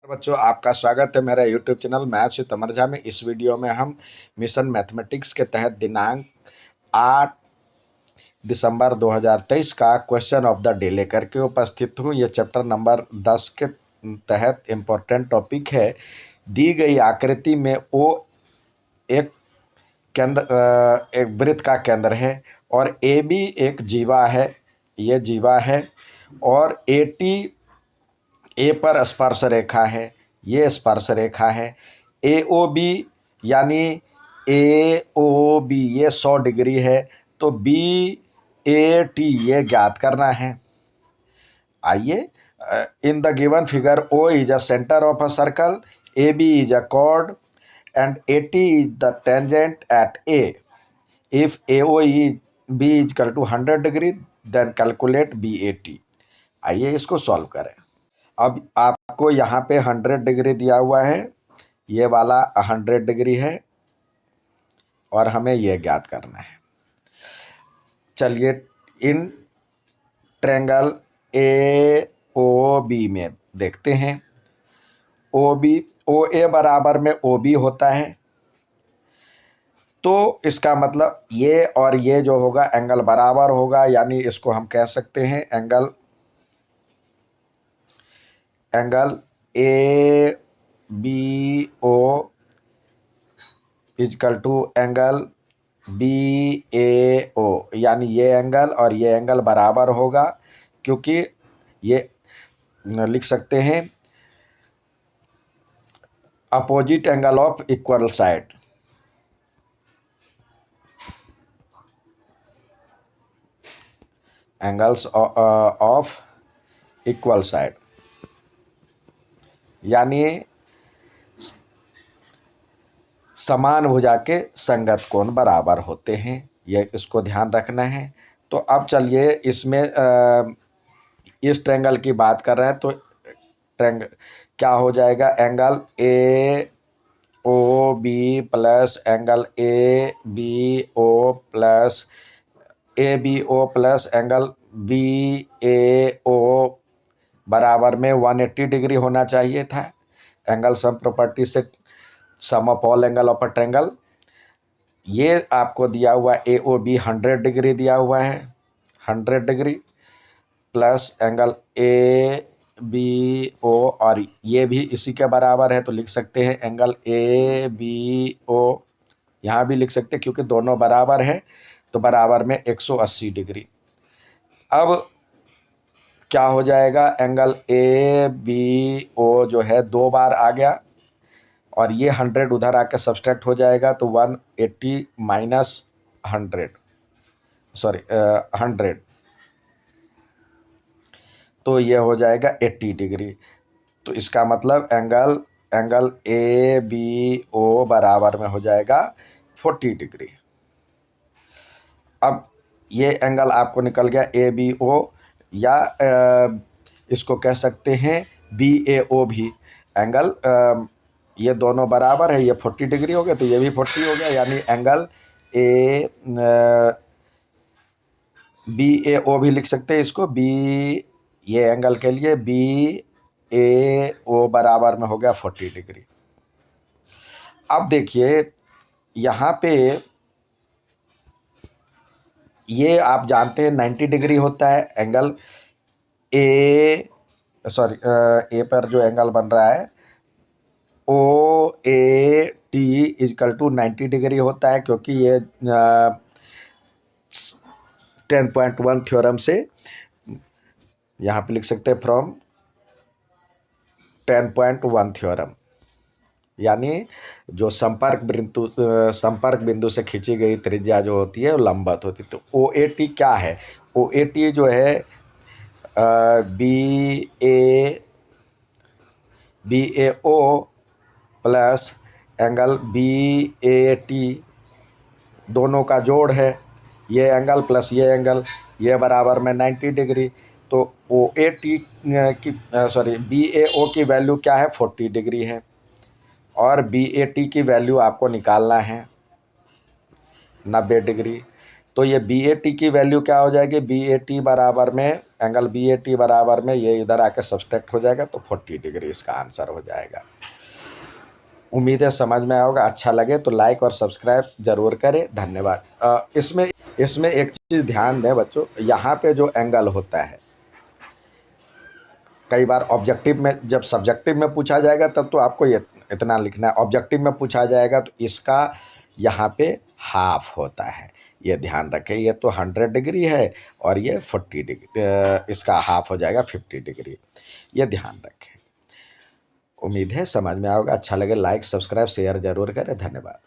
बच्चों, आपका स्वागत है मेरा YouTube चैनल मैथ्स विद अमर झा में। इस वीडियो में हम मिशन मैथमेटिक्स के तहत दिनांक 8 दिसंबर 2023 का क्वेश्चन ऑफ द डे लेकर के उपस्थित हूँ। ये चैप्टर नंबर 10 के तहत इम्पोर्टेंट टॉपिक है। दी गई आकृति में ओ एक केंद्र एक वृत्त का केंद्र है और ए बी एक जीवा है, ये जीवा है, और ए टी ए पर स्पर्श रेखा है, ये स्पर्श रेखा है। ए ओ बी यानी ए ओ बी ये 100 डिग्री है, तो बी ए टी ये ज्ञात करना है। आइए, in the given figure O is a centre of a circle, A B is a chord and AT is the tangent at A. If AOE B is equal to 100 degree, then calculate BAT. आइए इसको solve करें। अब आपको यहाँ पे 100 degree दिया हुआ है, ये वाला 100 डिग्री है और हमें ये ज्ञात करना है। चलिए, in triangle A O B में देखते हैं। ओ बी ओ ए बराबर में ओ बी होता है, तो इसका मतलब ये और ये जो होगा एंगल बराबर होगा, यानी इसको हम कह सकते हैं angle A B O equal to angle B A O, यानी ये एंगल और ये एंगल बराबर होगा, क्योंकि ये लिख सकते हैं opposite angle of equal side. Angles of equal side यानी समान भुजा के संगत कोण बराबर होते हैं, ये इसको ध्यान रखना है। तो अब चलिए इसमें इस ट्रायंगल की बात कर रहे हैं, तो ट्रायंगल क्या हो जाएगा, angle A O B plus angle A B O plus A B O plus angle B A O बराबर में 180 डिग्री होना चाहिए था। एंगल सम प्रॉपर्टी से sum of all angle of a triangle, ये आपको दिया हुआ ए ओ बी 100 डिग्री दिया हुआ है, 100 degree plus angle A B O, और ये भी इसी के बराबर है, तो लिख सकते हैं एंगल ए बी ओ, यहाँ भी लिख सकते हैं क्योंकि दोनों बराबर है, तो बराबर में 180 डिग्री। अब क्या हो जाएगा, एंगल ए बी ओ जो है 2 बार आ गया और ये 100 उधर आके सब्सट्रैक्ट हो जाएगा, तो 180 माइनस 100, सॉरी 100, तो ये हो जाएगा 80 डिग्री। तो इसका मतलब एंगल ए बी ओ बराबर में हो जाएगा 40 डिग्री। अब ये एंगल आपको निकल गया ए बी ओ, या इसको कह सकते हैं बी ए ओ भी एंगल, ये दोनों बराबर है, ये 40 डिग्री हो गया तो ये भी 40 हो गया, यानी एंगल ए बी ए ओ भी लिख सकते हैं इसको, बी ये एंगल के लिए बी ए ओ बराबर में हो गया 40 डिग्री। अब देखिए यहाँ पे ये आप जानते हैं 90 डिग्री होता है एंगल ए, सॉरी ए पर जो एंगल बन रहा है O A T equal to 90 degree होता है, क्योंकि ये 10.1 थ्योरम से यहाँ पे लिख सकते हैं फ्रॉम 10.1 थ्योरम, यानी जो संपर्क बिंदु से खींची गई त्रिज्या जो होती है वो लंबवत होती है। तो ओ ए टी क्या है, ओ ए टी जो है B A O plus angle B A T दोनों का जोड़ है, ये एंगल प्लस ये एंगल, ये बराबर में 90 डिग्री। तो ओ ए टी की सॉरी बी ए ओ की वैल्यू क्या है, 40 डिग्री है, और बी ए टी की वैल्यू आपको निकालना है 90 डिग्री। तो ये बी ए टी की वैल्यू क्या हो जाएगी, बी ए टी बराबर में, एंगल बी ए टी बराबर में ये इधर आके सब्सट्रैक्ट हो जाएगा, तो 40 डिग्री इसका आंसर हो जाएगा। उम्मीद है समझ में आएगा। अच्छा लगे तो लाइक और सब्सक्राइब जरूर करें। धन्यवाद। इसमें एक चीज़ ध्यान दें बच्चों, यहाँ पे जो एंगल होता है, कई बार ऑब्जेक्टिव में, जब सब्जेक्टिव में पूछा जाएगा तब तो आपको ये इतना लिखना है, ऑब्जेक्टिव में पूछा जाएगा तो इसका यहाँ पे हाफ होता है, ये ध्यान रखें। ये तो 100 डिग्री है और ये 40 डिग्री, इसका हाफ हो जाएगा 50 डिग्री, ये ध्यान रखें। उम्मीद है समझ में आओगे। अच्छा लगे लाइक सब्सक्राइब शेयर जरूर करें। धन्यवाद।